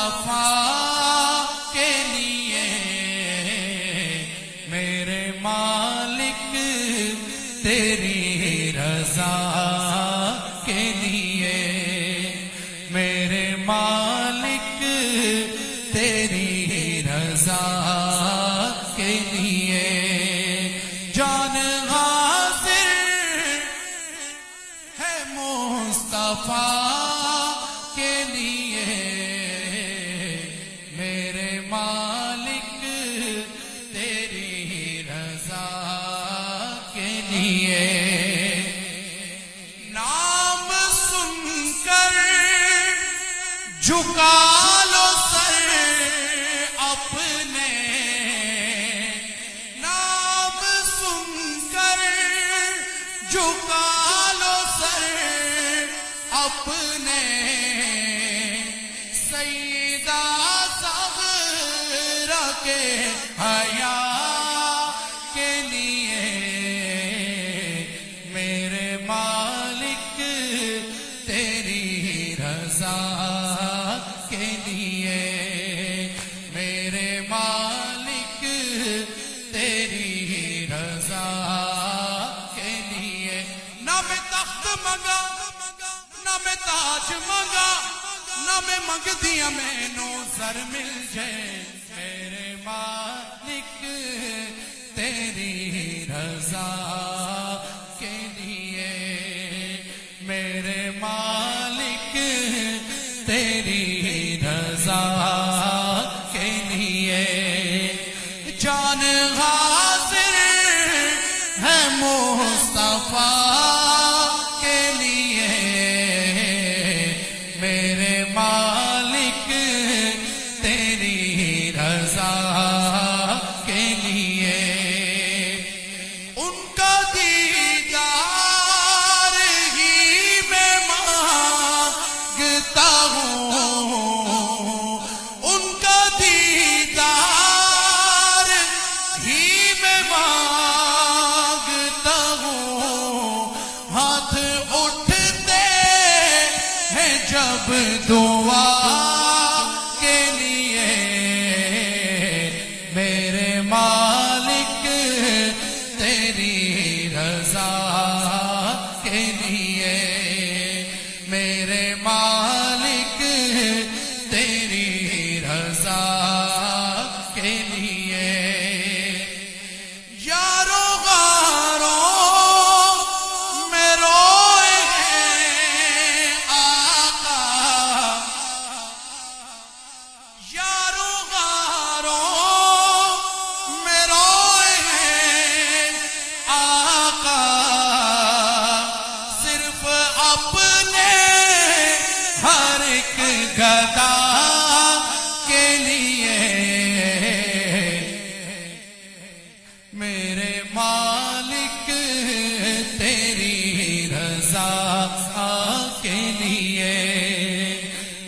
मुस्तफा के लिए, मेरे मालिक तेरी रजा के लिए, मेरे मालिक तेरी रजा के लिए, जान हाजिर है मुस्तफा के लिए, मेरे मालिक तेरी रजा के लिए। नाम सुनकर झुका लो सर अपने, नाम सुनकर झुका लो सर अपने, सईदा ज़हरा के हया के लिए, मेरे मालिक तेरी रजा के लिए, मेरे मालिक तेरी रजा के लिए। ना मैं तख्त मंगा ना मैं ताज मंगा, ना मैं मंग दिया मैनू सर मिल जाए, मेरे मालिक तेरी रजा के लिए, मेरे मालिक तेरी रजा के लिए, जान हाजिर है मुस्तफा के लिए, मेरे मालिक तेरी रजा के लिए। उनका दीदार ही मैं मांगता हूँ, उनका दीदार ही मैं मांगता हूँ, हाथ उठते हैं जब दुआ के लिए, मेरे मालिक तेरी रजा के लिए, मेरे मालिक तेरी रजा के लिए। यारो गारो में रोए हैं आका, यारो गारो में रोए हैं आका, सिर्फ अपने हर एक गदा के लिए, मेरे मालिक तेरी रजा के लिए,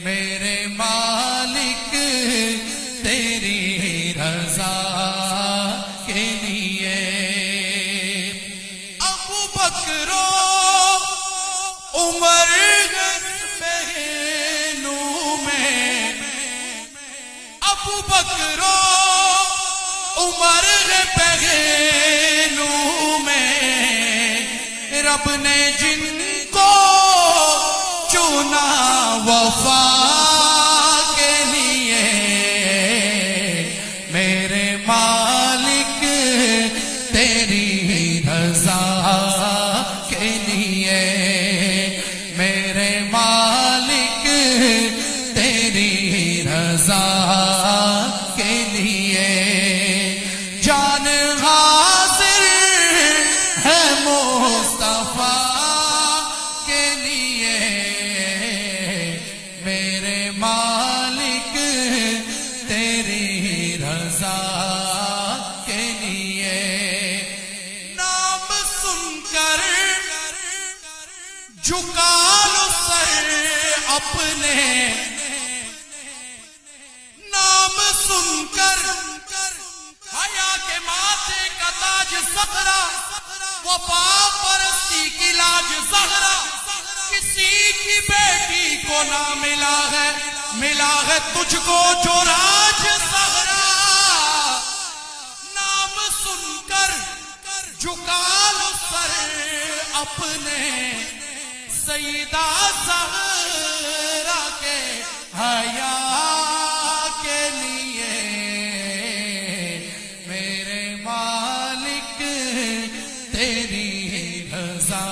मेरे मालिक तेरी रजा के लिए। अबू बकरो उमर पहलू में, अबू बकरो उमर पहलू में, रब ने जिनको चुना वफा के लिए, मेरे मालिक तेरी रजा के लिए, मेरे मालिक तेरी रजा के लिए, जान हाजिर है मुस्तफा के लिए, मेरे मालिक तेरी रजा के लिए। नाम सुनकर झुका लो सर अपने, नाम सुनकर हया के माथे का ताज ज़हरा, वफा परस्ती की लाज ज़हरा, किसी की बेटी को ना मिला है मिला है तुझको जो राज सहरा, नाम सुनकर झुका लो सर अपने सईदा ज़हरा के हया के लिए। मेरे मालिक तेरी रज़ा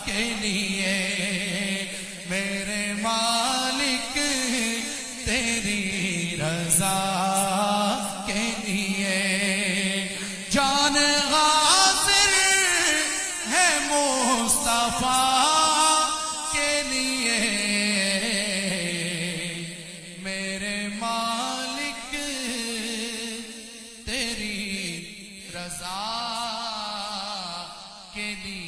के लिए, मेरे मालिक तेरी रज़ा के लिए। जान गाज़िर है मुस्तफा के लिए, मेरे मालिक तेरी रज़ा के लिए।